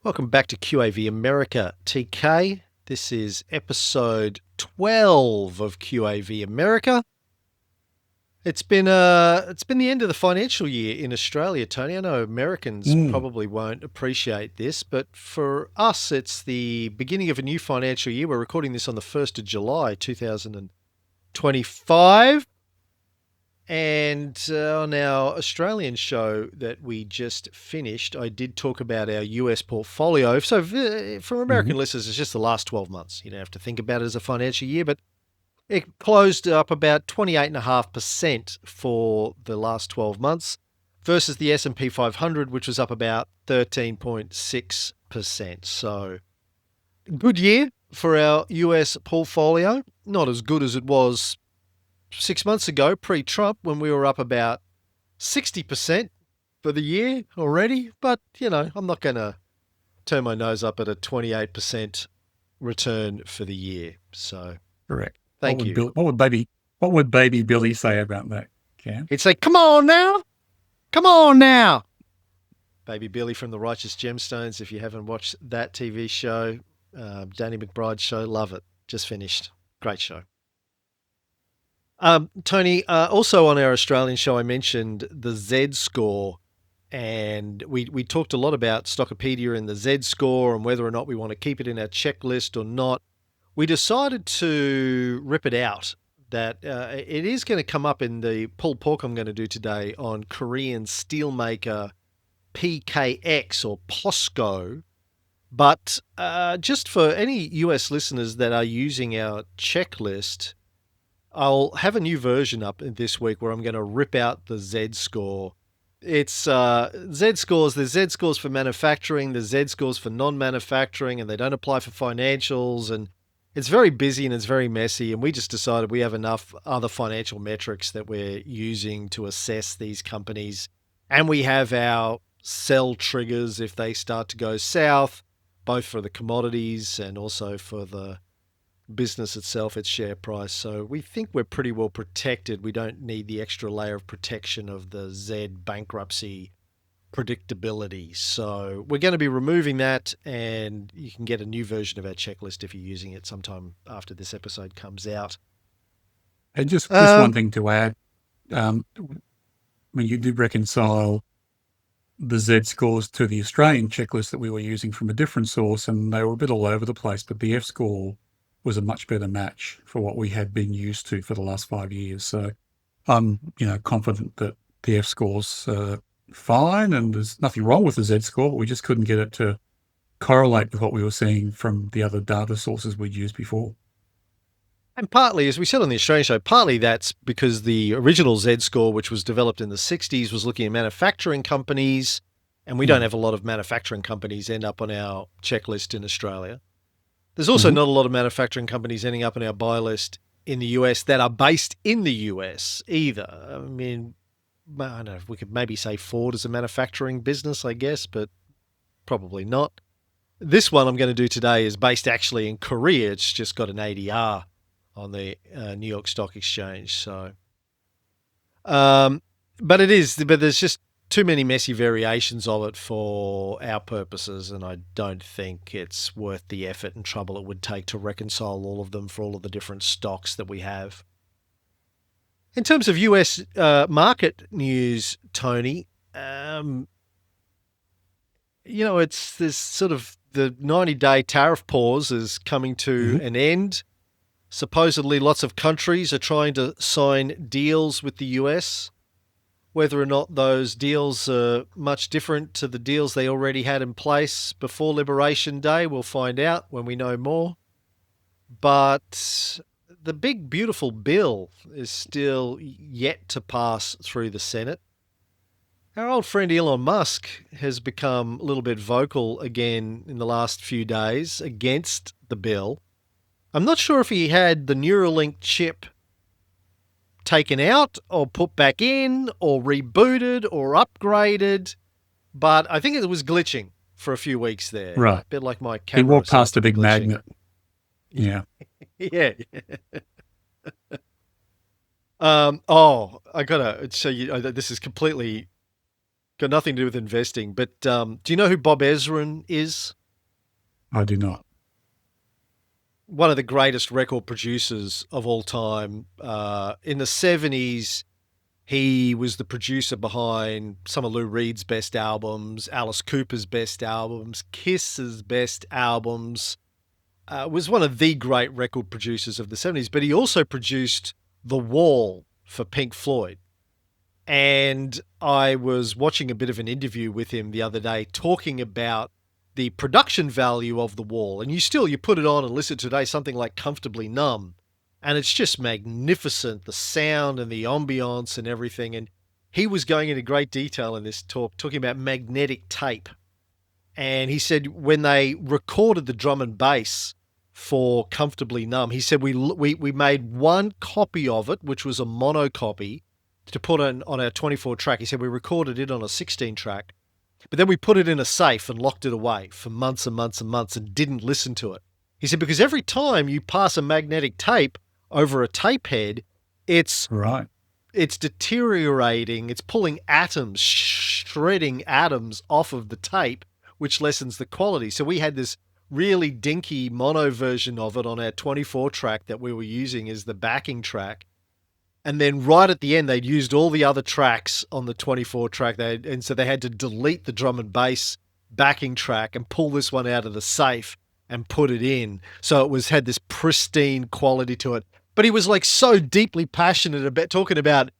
Welcome back to QAV America, TK. This is episode 12 of QAV America. It's been the end of the financial year in Australia, Tony. I know Americans probably won't appreciate this, but for us, it's the beginning of a new financial year. We're recording this on the 1st of July, 2025. And on our Australian show that we just finished, I did talk about our US portfolio. So for American listeners, it's just the last 12 months. You don't have to think about it as a financial year, but it closed up about 28.5% for the last 12 months versus the S&P 500, which was up about 13.6%. So good year for our US portfolio. Not as good as it was 6 months ago, pre-Trump, when we were up about 60% for the year already. But, I'm not going to turn my nose up at a 28% return for the year. So, correct. Thank you. What would baby Billy say about that, Cam? He'd say, come on now. Come on now. Baby Billy from the Righteous Gemstones. If you haven't watched that TV show, Danny McBride's show, love it. Just finished. Great show. Tony, also on our Australian show, I mentioned the Z score, and we talked a lot about Stockopedia and the Z score and whether or not we want to keep it in our checklist or not. We decided to rip it out, that it is going to come up in the pulled pork I'm going to do today on Korean steelmaker PKX or POSCO. But just for any US listeners that are using our checklist, I'll have a new version up this week where I'm going to rip out the Z score. It's Z scores. There's Z scores for manufacturing, there's Z scores for non-manufacturing, and they don't apply for financials. And it's very busy and it's very messy. And we just decided we have enough other financial metrics that we're using to assess these companies. And we have our sell triggers if they start to go south, both for the commodities and also for the business itself, its share price. So we think we're pretty well protected. We don't need the extra layer of protection of the Z bankruptcy predictability. So we're going to be removing that, and you can get a new version of our checklist if you're using it sometime after this episode comes out. And just one thing to add, when you did reconcile the Z scores to the Australian checklist that we were using from a different source, and they were a bit all over the place, but the F score was a much better match for what we had been used to for the last 5 years. So I'm, confident that the F score's fine, and there's nothing wrong with the Z score, but we just couldn't get it to correlate with what we were seeing from the other data sources we'd used before. And partly, as we said on the Australian show, partly that's because the original Z score, which was developed in the 60s, was looking at manufacturing companies, and we don't have a lot of manufacturing companies end up on our checklist in Australia. There's also not a lot of manufacturing companies ending up on our buy list in the US that are based in the US either. I mean, I don't know, we could maybe say Ford is a manufacturing business, I guess, but probably not. This one I'm going to do today is based actually in Korea. It's just got an ADR on the New York Stock Exchange. So, but there's just too many messy variations of it for our purposes, and I don't think it's worth the effort and trouble it would take to reconcile all of them for all of the different stocks that we have. In terms of US market news, Tony, it's this sort of the 90-day tariff pause is coming to an end. Supposedly lots of countries are trying to sign deals with the US. Whether or not those deals are much different to the deals they already had in place before Liberation Day, we'll find out when we know more. But the big, beautiful bill is still yet to pass through the Senate. Our old friend Elon Musk has become a little bit vocal again in the last few days against the bill. I'm not sure if he had the Neuralink chip taken out or put back in or rebooted or upgraded, but I think it was glitching for a few weeks there. Right. A bit like my camera. He walked past a big magnet. Yeah. Yeah. I gotta show you. This is completely got nothing to do with investing. But do you know who Bob Ezrin is? I do not. One of the greatest record producers of all time. In the 70s, he was the producer behind some of Lou Reed's best albums, Alice Cooper's best albums, Kiss's best albums. Was one of the great record producers of the 70s, but he also produced The Wall for Pink Floyd. And I was watching a bit of an interview with him the other day talking about the production value of The Wall. And you put it on and listen today, something like Comfortably Numb. And it's just magnificent, the sound and the ambiance and everything. And he was going into great detail in this talk, talking about magnetic tape. And he said when they recorded the drum and bass for Comfortably Numb, he said we made one copy of it, which was a mono copy, to put on our 24 track. He said we recorded it on a 16 track, but then we put it in a safe and locked it away for months and months and months and didn't listen to it. He said because every time you pass a magnetic tape over a tape head, it's Right. it's deteriorating, it's pulling atoms, shredding atoms off of the tape, which lessens the quality. So we had this really dinky mono version of it on our 24 track that we were using as the backing track. And then right at the end, they'd used all the other tracks on the 24 track. And so they had to delete the drum and bass backing track and pull this one out of the safe and put it in. So it had this pristine quality to it. But he was like so deeply passionate about talking about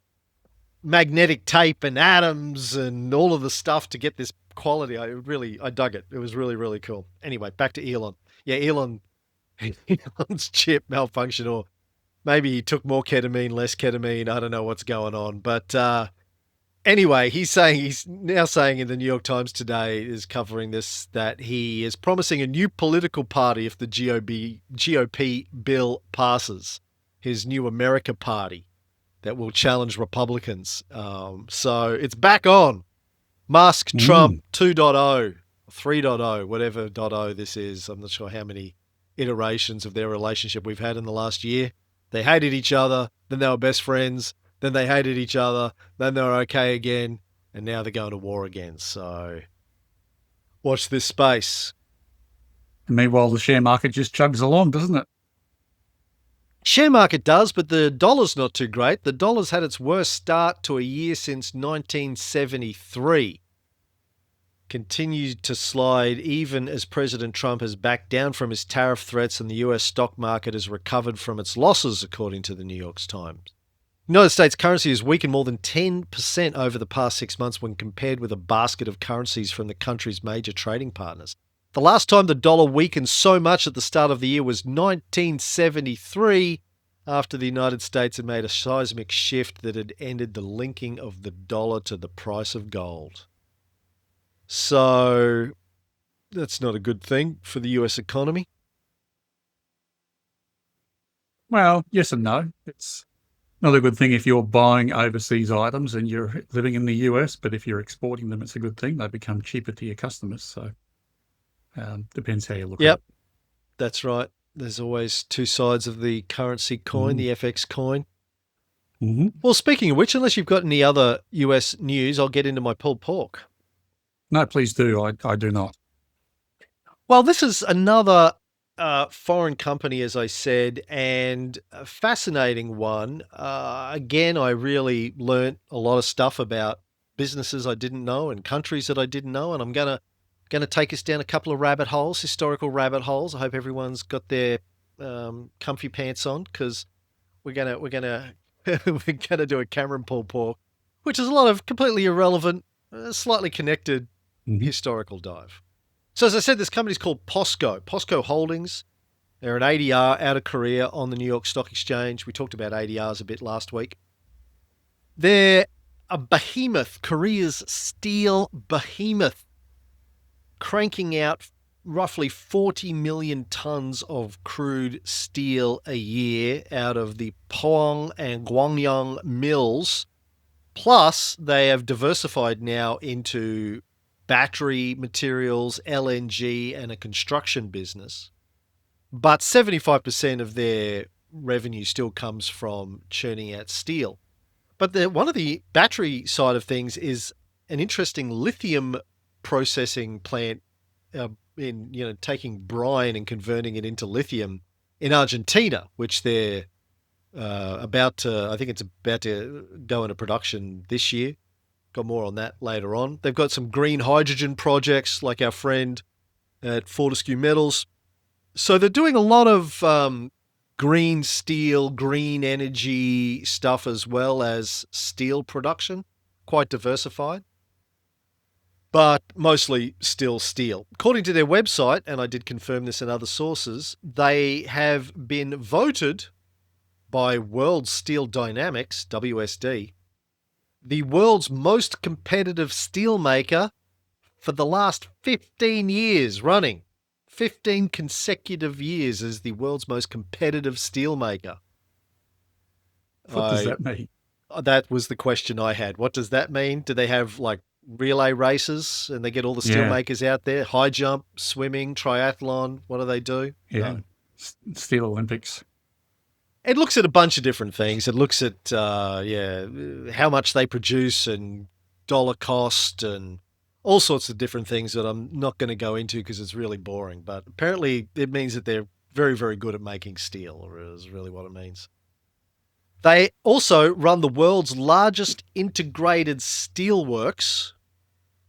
magnetic tape and atoms and all of the stuff to get this quality. I dug it. It was really, really cool. Anyway, back to Elon. Yeah, Elon's chip malfunctioned, or maybe he took more ketamine, less ketamine. I don't know what's going on. But anyway, he's now saying in the New York Times today, is covering this, that he is promising a new political party if the GOP bill passes, his New America Party that will challenge Republicans. So it's back on. Musk, Trump 2.0, 3.0, whatever .0 this is. I'm not sure how many iterations of their relationship we've had in the last year. They hated each other, then they were best friends, then they hated each other, then they were okay again, and now they're going to war again. So watch this space. Meanwhile, the share market just chugs along, doesn't it? Share market does, but the dollar's not too great. The dollar's had its worst start to a year since 1973. Continued to slide even as President Trump has backed down from his tariff threats and the US stock market has recovered from its losses, according to the New York Times. The United States currency has weakened more than 10% over the past 6 months when compared with a basket of currencies from the country's major trading partners. The last time the dollar weakened so much at the start of the year was 1973, after the United States had made a seismic shift that had ended the linking of the dollar to the price of gold. So that's not a good thing for the US economy. Well, yes and no. It's not a good thing if you're buying overseas items and you're living in the US, but if you're exporting them, it's a good thing. They become cheaper to your customers. So depends how you look at it. That's right. There's always two sides of the currency coin, the FX coin. Well, speaking of which, unless you've got any other US news, I'll get into my pulled pork. No, please do. I do not. Well, this is another foreign company, as I said, and a fascinating one. Again, I really learnt a lot of stuff about businesses I didn't know and countries that I didn't know, and I'm going to take us down a couple of rabbit holes, historical rabbit holes. I hope everyone's got their comfy pants on, because we're gonna do a Cameron pulled pork, which is a lot of completely irrelevant, slightly connected historical dive. So as I said, this company's called POSCO Holdings. They're an ADR out of Korea on the New York Stock Exchange. We talked about ADRs a bit last week. They're a behemoth, Korea's steel behemoth, cranking out roughly 40 million tons of crude steel a year out of the Pohang and Gwangyang mills. Plus, they have diversified now into battery materials, LNG, and a construction business. But 75% of their revenue still comes from churning out steel. But one of the battery side of things is an interesting lithium processing plant taking brine and converting it into lithium in Argentina, which they're about to, I think it's about to go into production this year. Got more on that later on. They've got some green hydrogen projects like our friend at Fortescue Metals. So they're doing a lot of green steel, green energy stuff as well as steel production, quite diversified, but mostly still steel. According to their website, and I did confirm this in other sources, they have been voted by World Steel Dynamics, WSD, the world's most competitive steelmaker for the last 15 years running. 15 consecutive years as the world's most competitive steelmaker. What does that mean? That was the question I had. What does that mean? Do they have like relay races and they get all the steelmakers out there? High jump, swimming, triathlon? What do they do? Yeah. No. Steel Olympics. It looks at a bunch of different things. It looks at, how much they produce and dollar cost and all sorts of different things that I'm not going to go into because it's really boring. But apparently it means that they're very, very good at making steel, is really what it means. They also run the world's largest integrated steelworks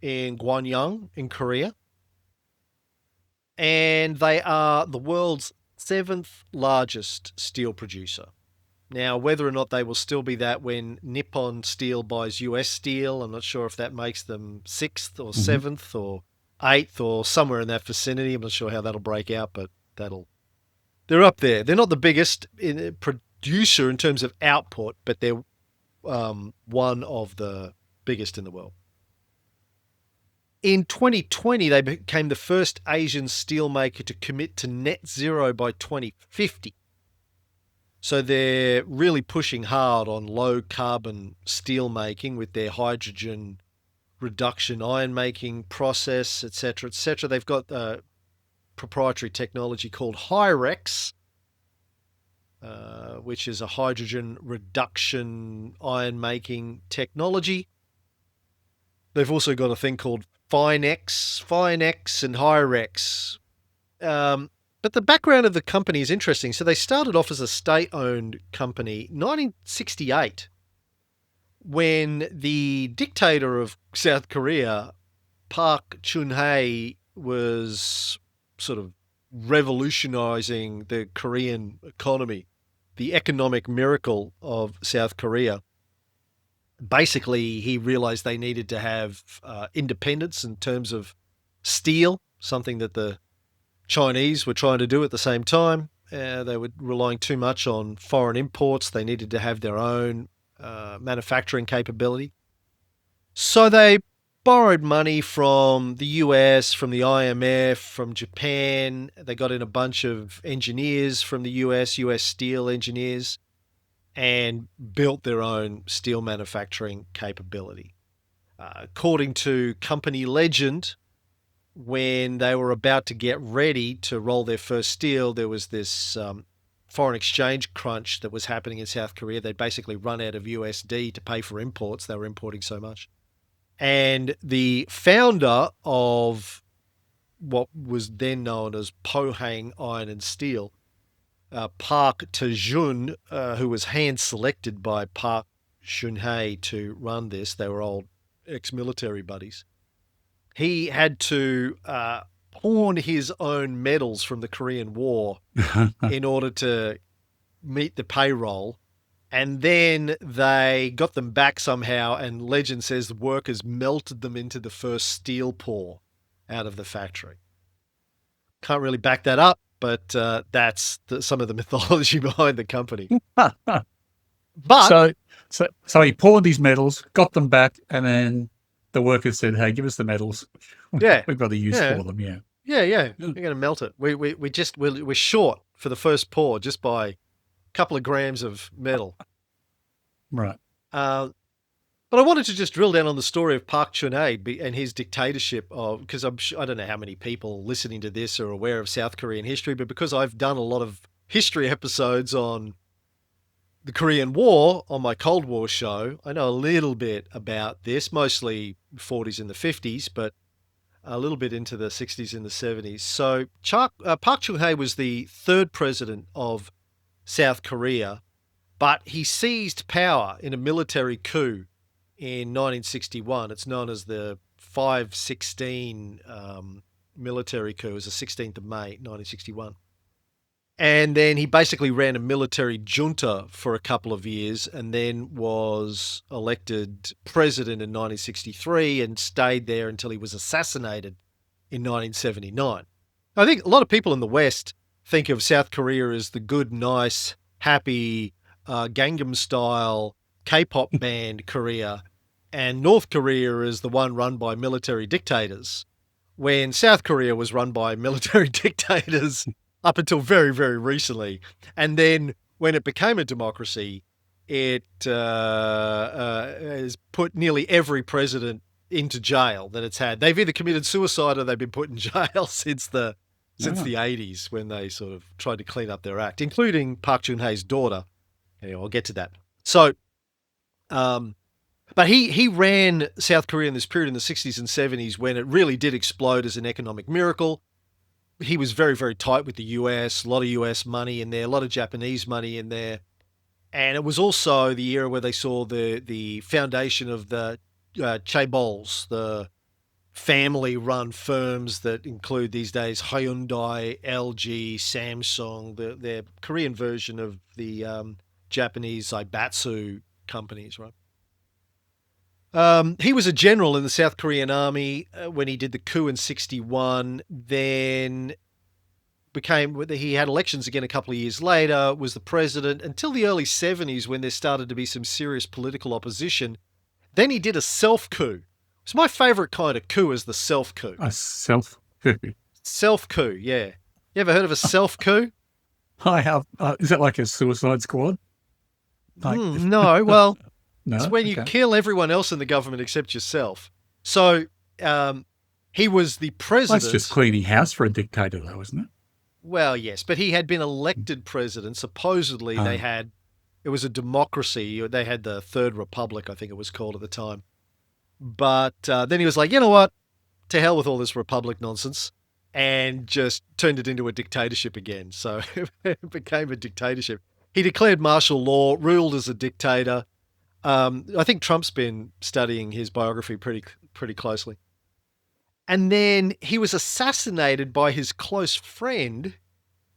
in Gwangyang in Korea. And they are the world's 7th largest steel producer. Now, whether or not they will still be that when Nippon Steel buys US Steel, I'm not sure if that makes them 6th or 7th or 8th or somewhere in that vicinity. I'm not sure how that'll break out, but they're up there. They're not the biggest producer in terms of output, but they're one of the biggest in the world. In 2020, they became the first Asian steelmaker to commit to net zero by 2050. So they're really pushing hard on low carbon steel making with their hydrogen reduction iron making process, etc., etc. They've got a proprietary technology called Hyrex, which is a hydrogen reduction iron making technology. They've also got a thing called Finex and Hyrex. But the background of the company is interesting. So they started off as a state-owned company in 1968 when the dictator of South Korea, Park Chung-hee, was sort of revolutionizing the Korean economy, the economic miracle of South Korea. Basically, he realized they needed to have independence in terms of steel, something that the Chinese were trying to do at the same time. They were relying too much on foreign imports. They needed to have their own manufacturing capability. So they borrowed money from the US, from the IMF, from Japan. They got in a bunch of engineers from the US steel engineers, and built their own steel manufacturing capability. According to company legend, when they were about to get ready to roll their first steel, there was this foreign exchange crunch that was happening in South Korea. They'd basically run out of USD to pay for imports. They were importing so much. And the founder of what was then known as Pohang Iron and Steel, Park Tae-jun, who was hand-selected by Park Chung-hee to run this, they were old ex-military buddies, he had to pawn his own medals from the Korean War in order to meet the payroll. And then they got them back somehow, and legend says the workers melted them into the first steel pour out of the factory. Can't really back that up, but that's some of the mythology behind the company. But so he poured these medals, got them back, and then the workers said, "Hey, give us the medals. Yeah, we've got a use for them." Yeah. We're going to melt it. We're short for the first pour just by a couple of grams of metal. Right. But I wanted to just drill down on the story of Park Chung-hee and his dictatorship, because I don't know how many people listening to this are aware of South Korean history, but because I've done a lot of history episodes on the Korean War on my Cold War show. I know a little bit about this, mostly 40s and the 50s, but a little bit into the 60s and the 70s. So Park Chung-hee was the third president of South Korea, but he seized power in a military coup in 1961. It's known as the 5/16 military coup. It was the 16th of May, 1961. And then he basically ran a military junta for a couple of years and then was elected president in 1963 and stayed there until he was assassinated in 1979. I think a lot of people in the West think of South Korea as the good, nice, happy, Gangnam Style K-pop band Korea, and North Korea is the one run by military dictators, when South Korea was run by military dictators up until very, very recently. And then when it became a democracy, it has put nearly every president into jail that it's had. They've either committed suicide or they've been put in jail since the 80s, when they sort of tried to clean up their act, including Park Geun-hye's daughter. Anyway, I'll get to that. So, but he ran South Korea in this period in the 60s and 70s when it really did explode as an economic miracle. He was very, very tight with the US, a lot of US money in there, a lot of Japanese money in there. And it was also the era where they saw the foundation of the chaebols, the family-run firms that include these days Hyundai, LG, Samsung, their Korean version of the Japanese Zaibatsu companies, right? He was a general in the South Korean army when he did the coup in 61, then he had elections again a couple of years later, was the president until the early 70s when there started to be some serious political opposition. Then he did a self-coup. It's my favorite kind of coup is the self-coup. A self-coup? Self-coup, yeah. You ever heard of a self-coup? I have. Is that like a suicide squad? No, well... No? It's when you kill everyone else in the government except yourself. So he was the president. That's just cleaning house for a dictator, though, isn't it? Well, yes, but he had been elected president. Supposedly it was a democracy. They had the Third Republic, I think it was called at the time. But then he was like, you know what? To hell with all this republic nonsense. And just turned it into a dictatorship again. So it became a dictatorship. He declared martial law, ruled as a dictator. I think Trump's been studying his biography pretty closely. And then he was assassinated by his close friend,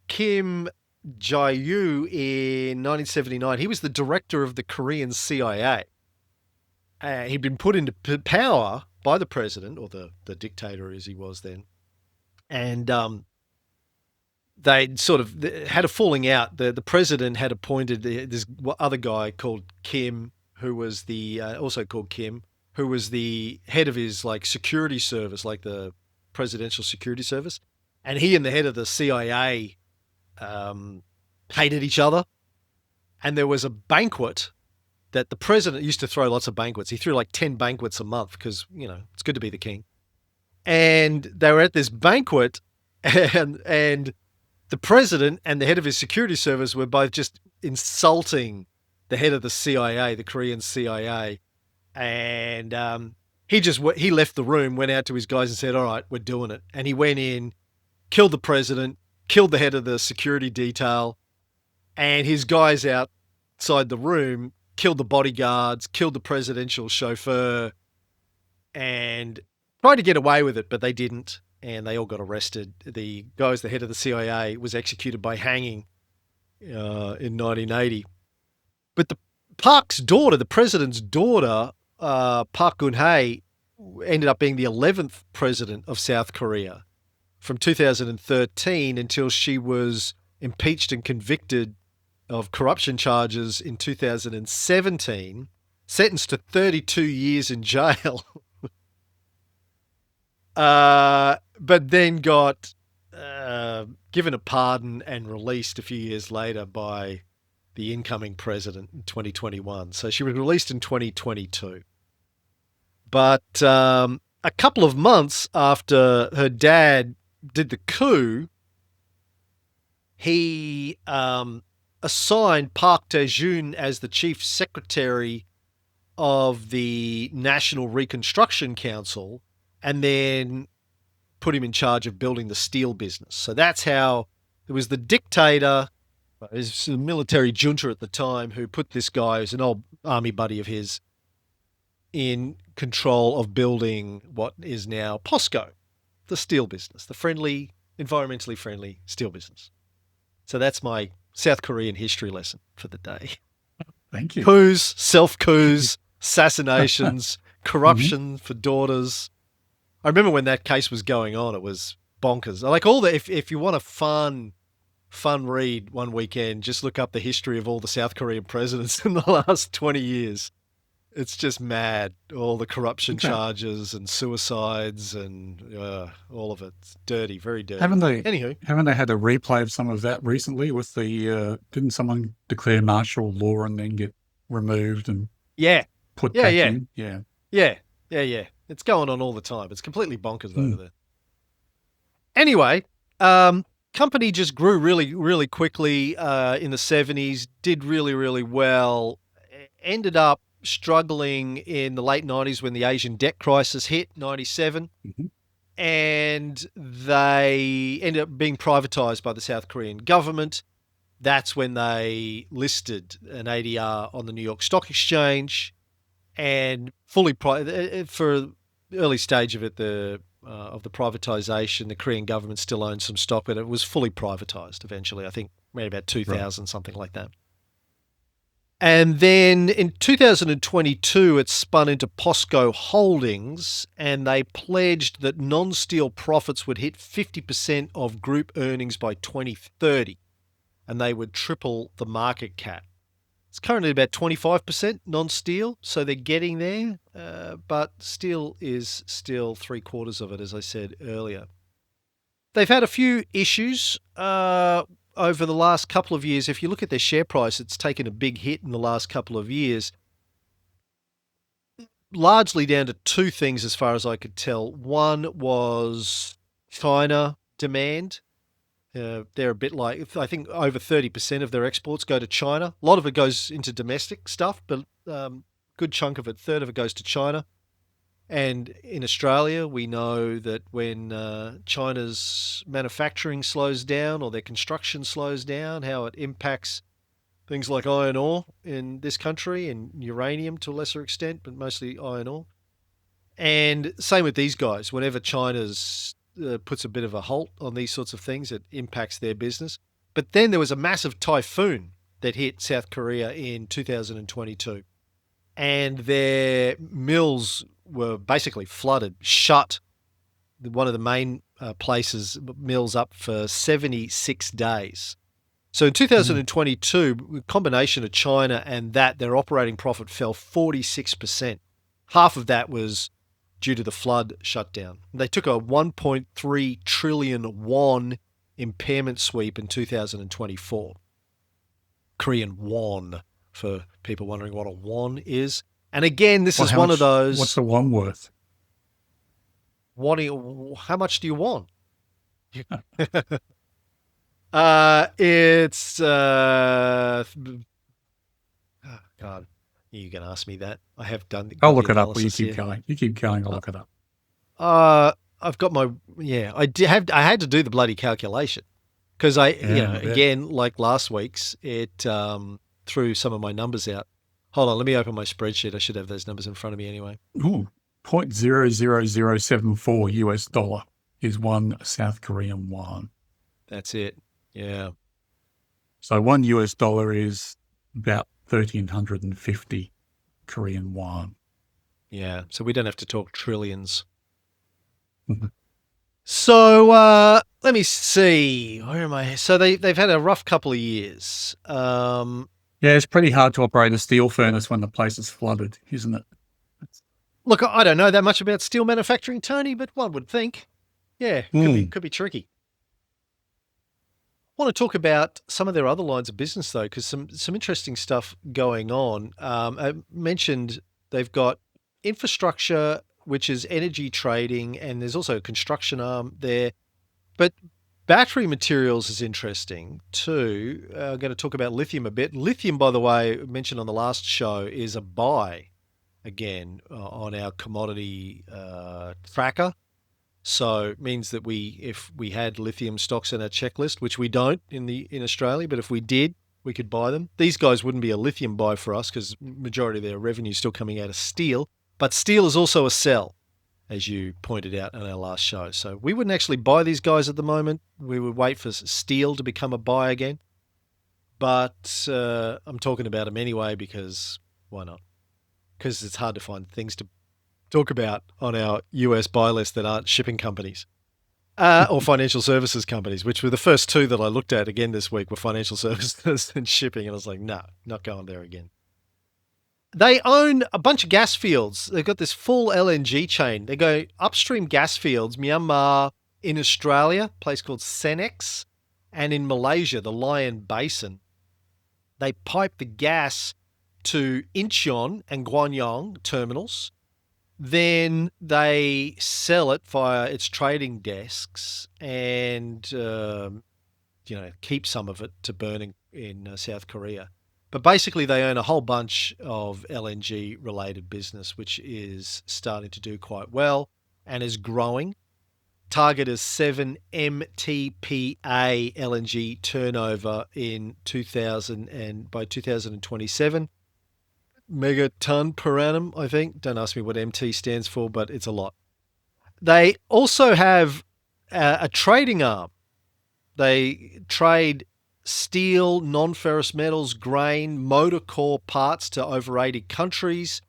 Kim Jae-yu, in 1979. He was the director of the Korean CIA. He'd been put into power by the president, or the dictator as he was then. And they sort of had a falling out. The president had appointed this other guy called Kim, who was also called Kim, who was the head of his security service, like the presidential security service. And he and the head of the CIA hated each other. And there was a banquet that the president used to throw lots of banquets. He threw 10 banquets a month because, it's good to be the king. And they were at this banquet and the president and the head of his security service were both just insulting the head of the CIA, the Korean CIA. And he left the room, went out to his guys and said, all right, we're doing it. And he went in, killed the president, killed the head of the security detail, and his guys outside the room killed the bodyguards, killed the presidential chauffeur, and tried to get away with it, but they didn't. And they all got arrested. The head of the CIA, was executed by hanging in 1980. But Park's daughter, the president's daughter, Park Geun-hye, ended up being the 11th president of South Korea from 2013 until she was impeached and convicted of corruption charges in 2017, sentenced to 32 years in jail. But then got given a pardon and released a few years later by the incoming president in 2021. So she was released in 2022. But a couple of months after her dad did the coup, he assigned Park Tae-jun as the chief secretary of the National Reconstruction Council and then put him in charge of building the steel business. So that's how it was the dictator, his military junta at the time, who put this guy, who's an old army buddy of his, in control of building what is now POSCO, the steel business, the friendly, environmentally friendly steel business. So that's my South Korean history lesson for the day. Thank you. Coups, self-coups, assassinations, Mhm. corruption for daughters. I remember when that case was going on, it was bonkers. I like all the, if you want a fun read one weekend, just look up the history of all the South Korean presidents in the last 20 years. It's just mad. All the corruption Okay. charges and suicides and all of it. It's dirty, very dirty. Haven't they? Anywho, Haven't they had a replay of some of that recently? With the didn't someone declare martial law and then get removed and yeah, put yeah, back yeah, in? Yeah. yeah, yeah, yeah. It's going on all the time. It's completely bonkers over Mm. there. Anyway, company just grew really, really quickly in the 70s, did really, really well, ended up struggling in the late 90s when the Asian debt crisis hit, 97, Mhm. and they ended up being privatized by the South Korean government. That's when they listed an ADR on the New York Stock Exchange and fully for the early stage of it, of the privatization, the Korean government still owned some stock, but it was fully privatized eventually. I think maybe about Right. 2000, something like that. And then in 2022, it spun into POSCO Holdings, and they pledged that non-steel profits would hit 50% of group earnings by 2030, and they would triple the market cap. It's currently about 25% non-steel, so they're getting there, but steel is still 3/4 of it, as I said earlier. They've had a few issues over the last couple of years. If you look at their share price, it's taken a big hit in the last couple of years, largely down to two things as far as I could tell. One was China demand. They're a bit like, I think over 30% of their exports go to China. A lot of it goes into domestic stuff, but good chunk of it, third of it goes to China. And in Australia, we know that when China's manufacturing slows down or their construction slows down, how it impacts things like iron ore in this country and uranium to a lesser extent, but mostly iron ore. And same with these guys. Whenever China's puts a bit of a halt on these sorts of things, it impacts their business. But then there was a massive typhoon that hit South Korea in 2022, and their mills were basically flooded, shut one of the main places, mills, up for 76 days. So in Mm. 2022, a combination of China and that, their operating profit fell 46%. Half of that was due to the flood shutdown. They took a 1.3 trillion won impairment sweep in 2024. Korean won, for people wondering what a won is. And again, this Well, is one of what's those, the one worth? how much do you want? Huh. It's oh, God, you can ask me that. I have I'll got the look it up. Will you analysis keep here. going? You keep going. I'll Uh, look it up. I've got my, yeah. I had to do the bloody calculation because Yeah, I bet. again, like last week's, it threw some of my numbers out. Hold on, let me open my spreadsheet. I should have those numbers in front of me anyway. Ooh, 0.00074 US dollar is one South Korean won. That's it. Yeah. So one US dollar is about 1,350 Korean won. Yeah. So we don't have to talk trillions. Mhm. So let me see. Where am I? So they've had a rough couple of years. Yeah, it's pretty hard to operate a steel furnace when the place is flooded, isn't it? Look, I don't know that much about steel manufacturing, Tony, but one would think, yeah, Mm. could be tricky. I want to talk about some of their other lines of business though, because some interesting stuff going on. I mentioned they've got infrastructure, which is energy trading, and there's also a construction arm there. But Battery materials is interesting too. I'm going to talk about lithium a bit. Lithium, by the way, mentioned on the last show, is a buy again on our commodity tracker. So it means that if we had lithium stocks in our checklist, which we don't in Australia, but if we did, we could buy them. These guys wouldn't be a lithium buy for us because majority of their revenue is still coming out of steel. But steel is also a sell, as you pointed out in our last show. So we wouldn't actually buy these guys at the moment. We would wait for steel to become a buy again. But I'm talking about them anyway because why not? Because it's hard to find things to talk about on our US buy list that aren't shipping companies or financial services companies, which were the first two that I looked at again this week were financial services and shipping. And I was like, no, not going there again. They own a bunch of gas fields. They've got this full LNG chain. They go upstream gas fields, Myanmar, in Australia, a place called Senex, and in Malaysia, the Lion Basin. They pipe the gas to Incheon and Guangdong terminals. Then they sell it via its trading desks and keep some of it to burn in South Korea. But basically, they own a whole bunch of LNG related business, which is starting to do quite well and is growing. Target is 7 MTPA LNG turnover in 2000 and by 2027. Megaton per annum, I think. Don't ask me what MT stands for, but it's a lot. They also have a trading arm. They trade steel, non-ferrous metals, grain, motor core parts to over 80 countries.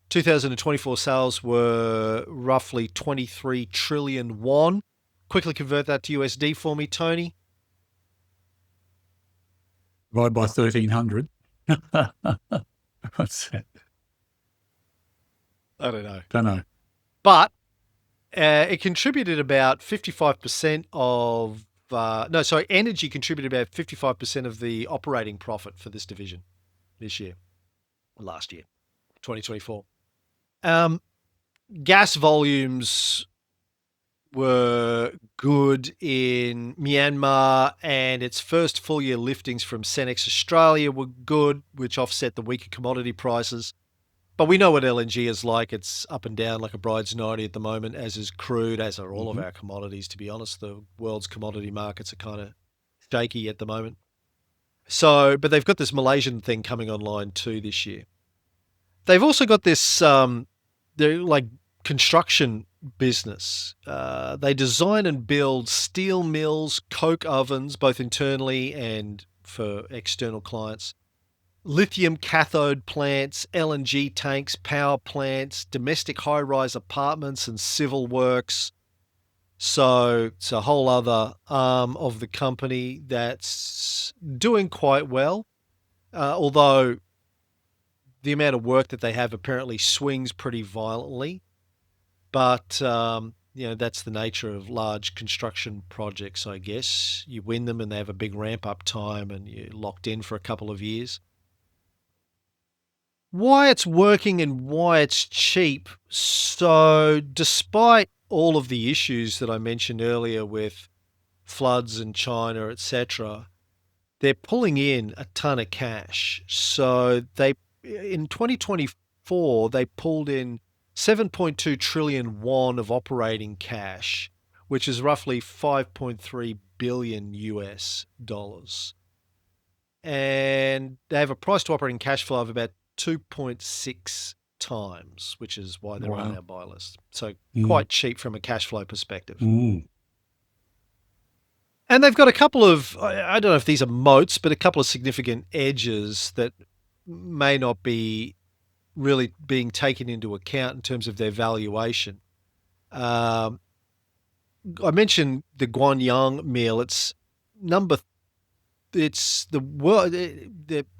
2024 sales were roughly 23 trillion won. Quickly convert that to USD for me, Tony. Divide by 1,300. What's that? I don't know. Don't know. But it contributed about 55% of energy contributed about 55% of the operating profit for this division last year, 2024. Gas volumes were good in Myanmar, and its first full year liftings from Senex Australia were good, which offset the weaker commodity prices. But we know what LNG is like. It's up and down like a bride's nightie at the moment, as is crude, as are all of our commodities, to be honest. The world's commodity markets are kind of shaky at the moment. So, but they've got this Malaysian thing coming online too this year. They've also got this, they're like construction business. They design and build steel mills, coke ovens, both internally and for external clients, lithium cathode plants, LNG tanks, power plants, domestic high-rise apartments and civil works. So it's a whole other arm of the company that's doing quite well, although the amount of work that they have apparently swings pretty violently. But, that's the nature of large construction projects, I guess. You win them and they have a big ramp-up time and you're locked in for a couple of years. Why it's working and why it's cheap. So despite all of the issues that I mentioned earlier with floods in China, etc., they're pulling in a ton of cash. So in 2024, they pulled in 7.2 trillion won of operating cash, which is roughly 5.3 billion US dollars. And they have a price to operating cash flow of about 2.6 times, which is why they're on our buy list. So quite cheap from a cash flow perspective. And they've got a couple of, I don't know if these are moats, but a couple of significant edges that may not be really being taken into account in terms of their valuation. I mentioned the Guangdong mill.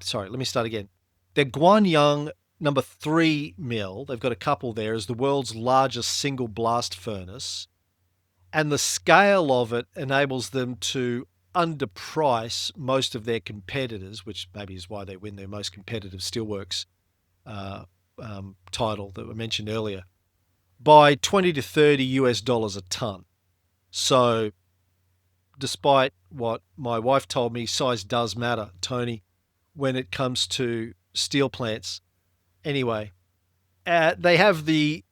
Sorry, let me start again. The Guangdong number 3 mill, they've got a couple there, is the world's largest single blast furnace. And the scale of it enables them to underprice most of their competitors, which maybe is why they win their most competitive steelworks title that we mentioned earlier, by 20 to 30 US dollars a ton. So despite what my wife told me, size does matter, Tony, when it comes to steel plants. Anyway, they have the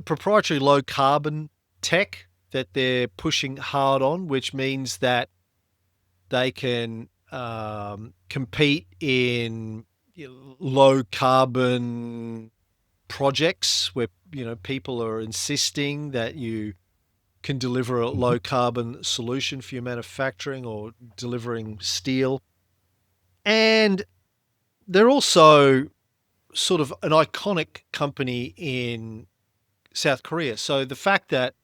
proprietary low carbon tech that they're pushing hard on, which means that they can compete in low carbon projects where people are insisting that you can deliver a Hmm. low carbon solution for your manufacturing or delivering steel. And they're also sort of an iconic company in South Korea. So the fact that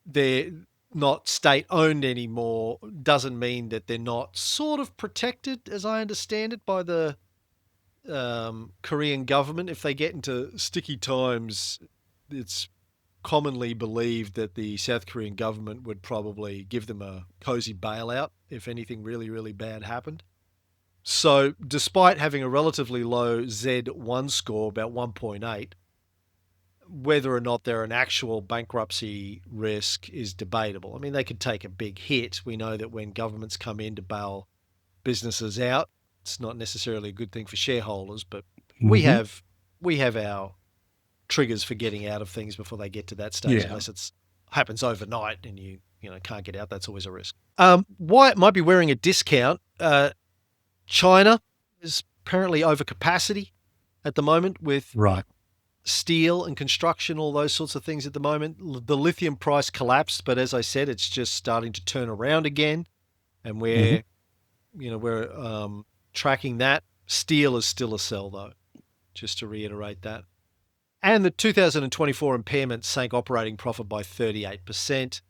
they're not state owned anymore doesn't mean that they're not sort of protected, as I understand it, by the Korean government. If they get into sticky times, it's commonly believed that the South Korean government would probably give them a cozy bailout if anything really, really bad happened. So, despite having a relatively low Z1 score, about 1.8, whether or not they're an actual bankruptcy risk is debatable. I mean, they could take a big hit. We know that when governments come in to bail businesses out, it's not necessarily a good thing for shareholders, but we Hmm. have we have our triggers for getting out of things before they get to that stage, Yeah. unless it's happens overnight and you can't get out. That's always a risk. Why it might be wearing a discount? China is apparently over capacity at the moment with Right. steel and construction, all those sorts of things at the moment. The lithium price collapsed, but as I said, it's just starting to turn around again, and Hmm. we're tracking that. Steel is still a sell, though, just to reiterate that. And the 2024 impairment sank operating profit by 38%.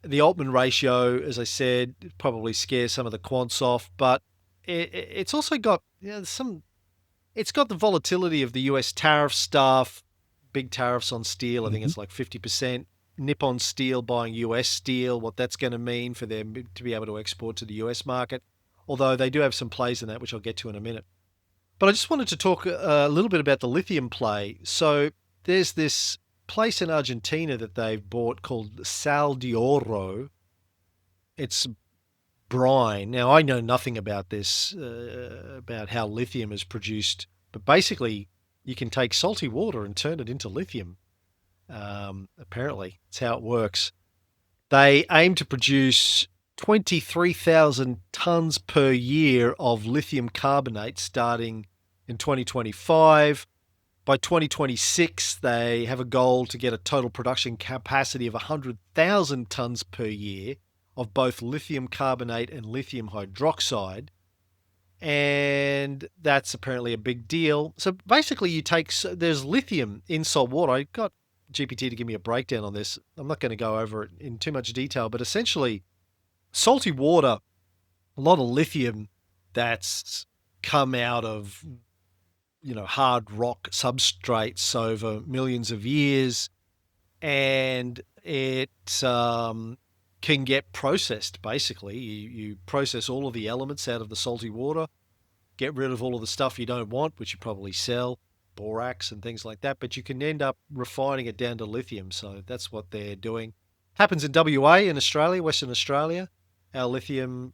The Altman ratio, as I said, probably scares some of the quants off, but it's also got some. It's got the volatility of the US tariff stuff, big tariffs on steel. I think Hmm. it's like 50%. Nippon Steel buying US steel, what that's going to mean for them to be able to export to the US market. Although they do have some plays in that, which I'll get to in a minute. But I just wanted to talk a little bit about the lithium play. So there's this place in Argentina that they've bought called Sal de Oro. It's brine. Now, I know nothing about this, about how lithium is produced, but basically, you can take salty water and turn it into lithium. Apparently, it's how it works. They aim to produce 23,000 tons per year of lithium carbonate starting in 2025. By 2026, they have a goal to get a total production capacity of 100,000 tons per year of both lithium carbonate and lithium hydroxide. And that's apparently a big deal. So basically, there's lithium in salt water. I got GPT to give me a breakdown on this. I'm not going to go over it in too much detail, but essentially, salty water, a lot of lithium that's come out of hard rock substrates over millions of years, and it can get processed. Basically, you process all of the elements out of the salty water, get rid of all of the stuff you don't want, which you probably sell, borax and things like that, but you can end up refining it down to lithium. So that's what they're doing. Happens in WA, in Australia, Western Australia. Our lithium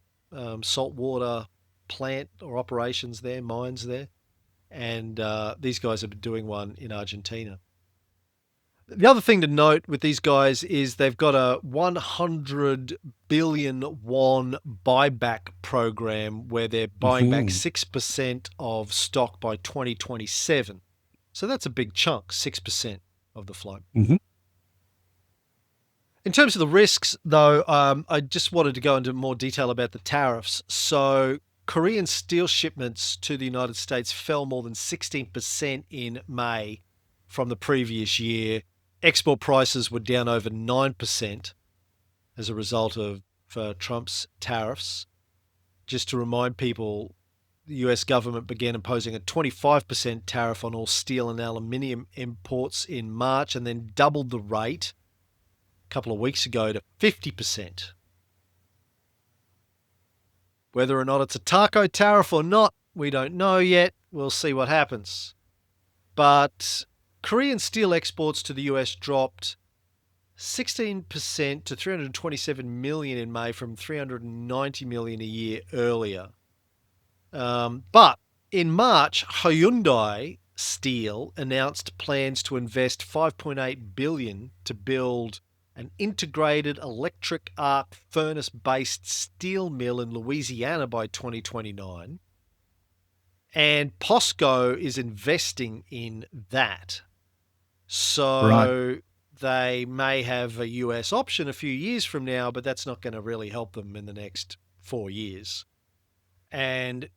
saltwater plant or operations there, mines there. And these guys have been doing one in Argentina. The other thing to note with these guys is they've got a 100 billion won buyback program where they're buying back Hmm. 6% of stock by 2027. So that's a big chunk, 6% of the float. Hmm. In terms of the risks, though, I just wanted to go into more detail about the tariffs. So, Korean steel shipments to the United States fell more than 16% in May from the previous year. Export prices were down over 9% as a result of Trump's tariffs. Just to remind people, the US government began imposing a 25% tariff on all steel and aluminium imports in March and then doubled the rate a couple of weeks ago to 50%. Whether or not it's a taco tariff or not, we don't know yet. We'll see what happens. But Korean steel exports to the US dropped 16% to 327 million in May from 390 million a year earlier. But in March, Hyundai Steel announced plans to invest 5.8 billion to build an integrated electric arc furnace-based steel mill in Louisiana by 2029. And POSCO is investing in that. Right. So they may have a US option a few years from now, but that's not going to really help them in the next 4 years. And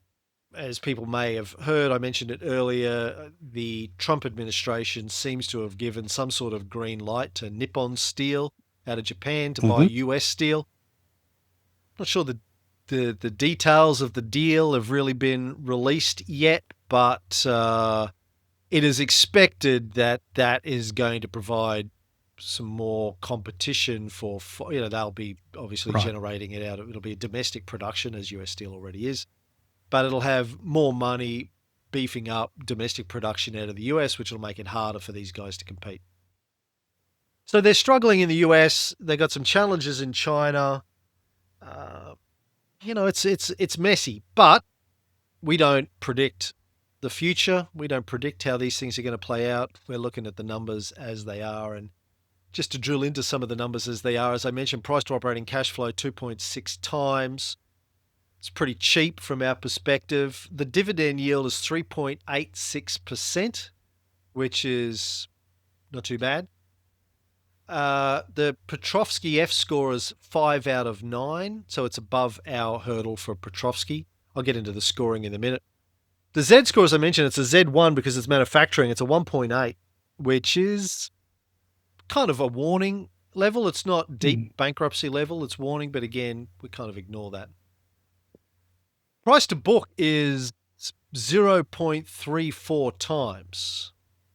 as people may have heard, I mentioned it earlier, the Trump administration seems to have given some sort of green light to Nippon Steel out of Japan to buy Mm-hmm. US steel. Not sure the details of the deal have really been released yet, but it is expected that that is going to provide some more competition for they'll be obviously Right. generating it out of, it'll be a domestic production as US Steel already is, but it'll have more money beefing up domestic production out of the US, which will make it harder for these guys to compete. So they're struggling in the US. They've got some challenges in China. Uh, it's messy, but we don't predict the future. We don't predict how these things are going to play out. We're looking at the numbers as they are. And just to drill into some of the numbers as they are, as I mentioned, price to operating cash flow 2.6 times. It's pretty cheap from our perspective. The dividend yield is 3.86%, which is not too bad. The Petrovsky F score is 5 out of 9, so it's above our hurdle for Petrovsky. I'll get into the scoring in a minute. The Z score, as I mentioned, it's a Z1 because it's manufacturing. It's a 1.8, which is kind of a warning level. It's not deep bankruptcy level. It's warning, but again, we kind of ignore that. Price to book is 0.34 times,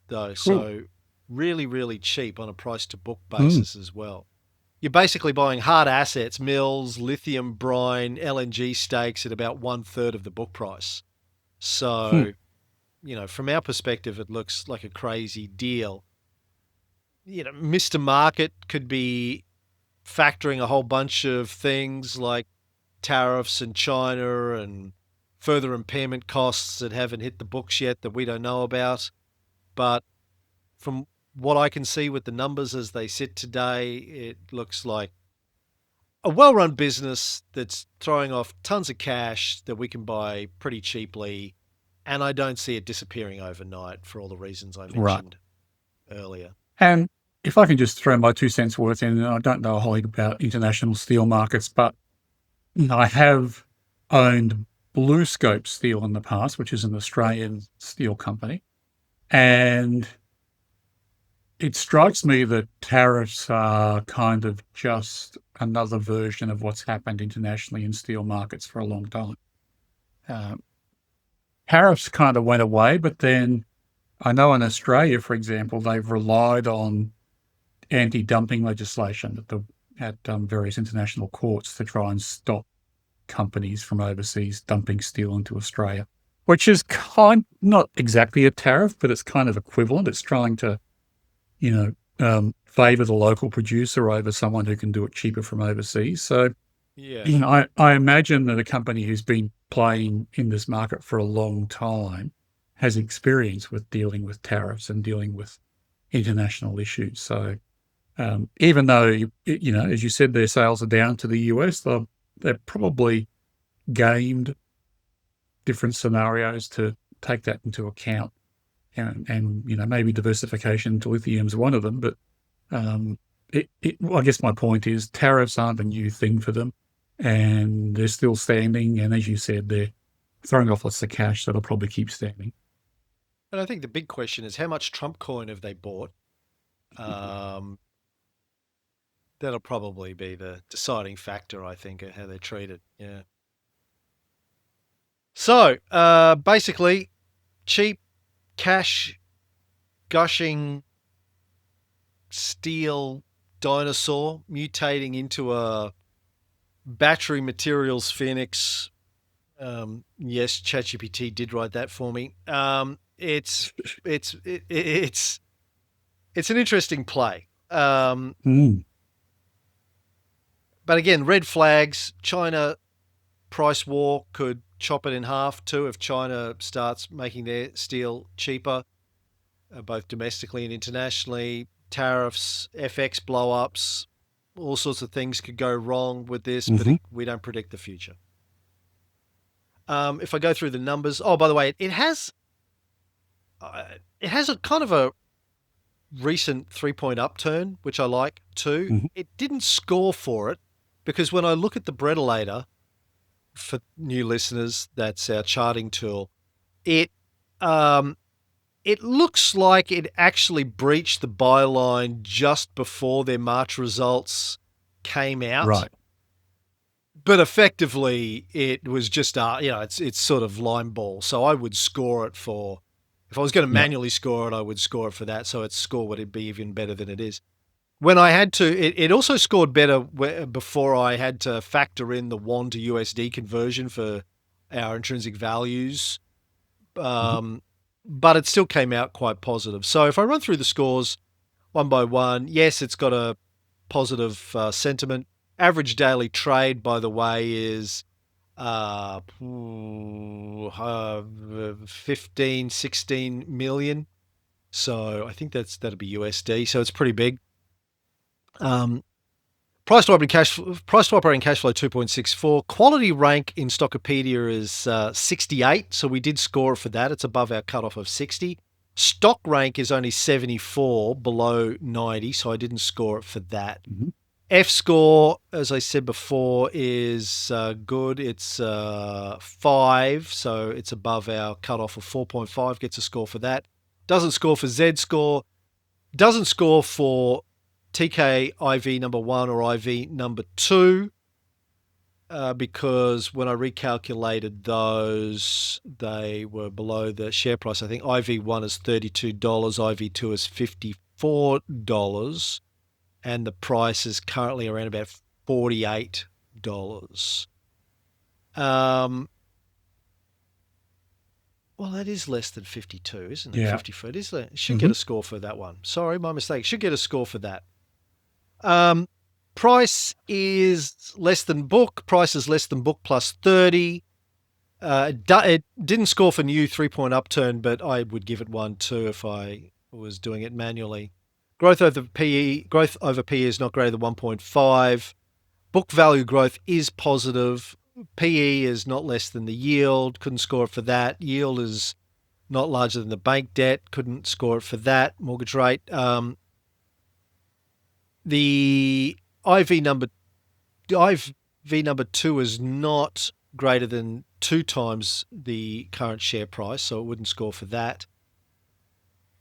though. Cool. So really, really cheap on a price to book basis as well. You're basically buying hard assets, mills, lithium, brine, LNG stakes at about 1/3 of the book price. So, from our perspective, it looks like a crazy deal. Mr. Market could be factoring a whole bunch of things like tariffs in China and further impairment costs that haven't hit the books yet that we don't know about. But from what I can see with the numbers as they sit today, it looks like a well-run business that's throwing off tons of cash that we can buy pretty cheaply. And I don't see it disappearing overnight for all the reasons I Right. mentioned earlier. And if I can just throw my 2 cents worth in, and I don't know a whole heap about international steel markets, but I have owned BlueScope Steel in the past, which is an Australian steel company. And it strikes me that tariffs are kind of just another version of what's happened internationally in steel markets for a long time. Tariffs kind of went away, but then I know in Australia, for example, they've relied on anti-dumping legislation at various international courts to try and stop companies from overseas dumping steel into Australia, which is not exactly a tariff, but it's kind of equivalent. It's trying to, favor the local producer over someone who can do it cheaper from overseas. So, Yeah. I imagine that a company who's been playing in this market for a long time has experience with dealing with tariffs and dealing with international issues. So, even though, as you said, their sales are down to the US, they've probably gamed different scenarios to take that into account. And maybe diversification to lithium is one of them. But well, I guess my point is tariffs aren't a new thing for them, and they're still standing. And as you said, they're throwing off lots of cash that'll probably keep standing. And I think the big question is how much Trump coin have they bought? That'll probably be the deciding factor, I think, of how they treat it. Yeah. So basically, cheap cash gushing steel dinosaur mutating into a battery materials phoenix. Yes, ChatGPT did write that for me. It's an interesting play. Um, Mm. but again, red flags. China price war could chop it in half too if China starts making their steel cheaper, both domestically and internationally. Tariffs, FX blow ups, all sorts of things could go wrong with this, but Hmm. we don't predict the future. If I go through the numbers, oh, by the way, it has a kind of a recent 3 point upturn, which I like too. Hmm. It didn't score for it because when I look at the Bretelator, for new listeners, that's our charting tool. It um, it looks like it actually breached the buy line just before their March results came out, Right. but effectively it was just it's sort of line ball. So I would score it for, if I was going to Yeah. manually score it, I would score it for that. So its score would be even better than it is. When I had to, it also scored better before I had to factor in the won to USD conversion for our intrinsic values. Hmm. But it still came out quite positive. So if I run through the scores one by one, yes, it's got a positive sentiment. Average daily trade, by the way, is 15, 16 million. So I think that'll be USD. So it's pretty big. Um, price to operating cash flow 2.64. Quality rank in Stockopedia is 68, so we did score for that. It's above our cutoff of 60. Stock rank is only 74, below 90, so I didn't score it for that. Hmm. F score, as I said before, is good. It's 5, so it's above our cutoff of 4.5. Gets a score for that. Doesn't score for Z score. Doesn't score for TKIV number 1 or IV number 2 because when I recalculated those, they were below the share price. I think IV1 is $32, IV2 is $54, and the price is currently around about $48. Um, well, that is less than 52, isn't it? Yeah. 54. It should get Hmm. a score for that one. Sorry, my mistake. Should get a score for that. Price is less than book. Price is less than book plus 30. It didn't score for new 3 point upturn, but I would give it one too if I was doing it manually. Growth over PE is not greater than 1.5. Book value growth is positive. PE is not less than the yield. Couldn't score it for that. Yield is not larger than the bank debt. Couldn't score it for that. Mortgage rate. The IV number IV number 2 is not greater than 2 times the current share price, so it wouldn't score for that.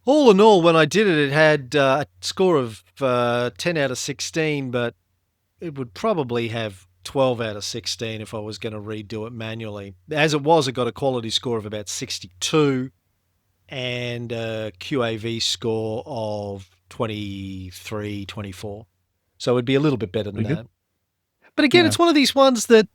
All in all, when I did it, it had a score of 10 out of 16, but it would probably have 12 out of 16 if I was going to redo it manually. As it was, it got a quality score of about 62 and a QAV score of 23, 24. So it'd be a little bit better than Pretty good. that. But again, Yeah. it's one of these ones that,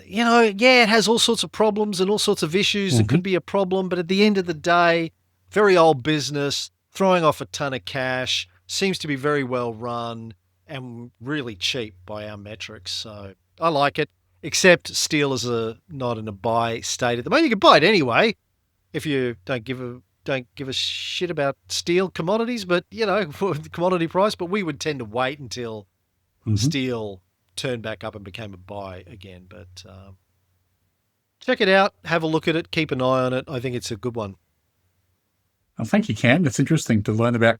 yeah, it has all sorts of problems and all sorts of issues that Hmm. could be a problem. But at the end of the day, very old business, throwing off a ton of cash, seems to be very well run and really cheap by our metrics. So I like it, except steel is not in a buy state at the moment. You can buy it anyway if you don't give a shit about steel commodities, but for the commodity price. But we would tend to wait until Hmm. steel turned back up and became a buy again. But check it out, have a look at it, keep an eye on it. I think it's a good one. I think you can. It's interesting to learn about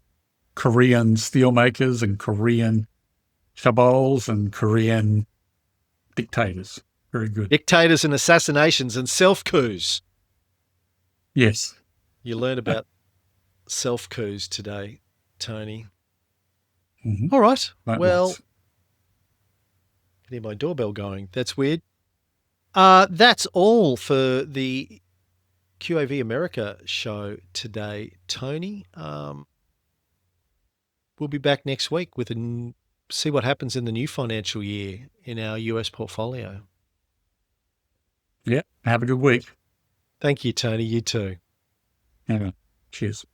Korean steelmakers and Korean chabols and Korean dictators. Very good. Dictators and assassinations and self-coups. Yes. You learned about self-coups today, Tony. Hmm. All right. Well, Likewise. I can hear my doorbell going. That's weird. That's all for the QAV America show today, Tony. We'll be back next week with see what happens in the new financial year in our US portfolio. Yeah. Have a good week. Thank you, Tony. You too. Yeah. Cheers.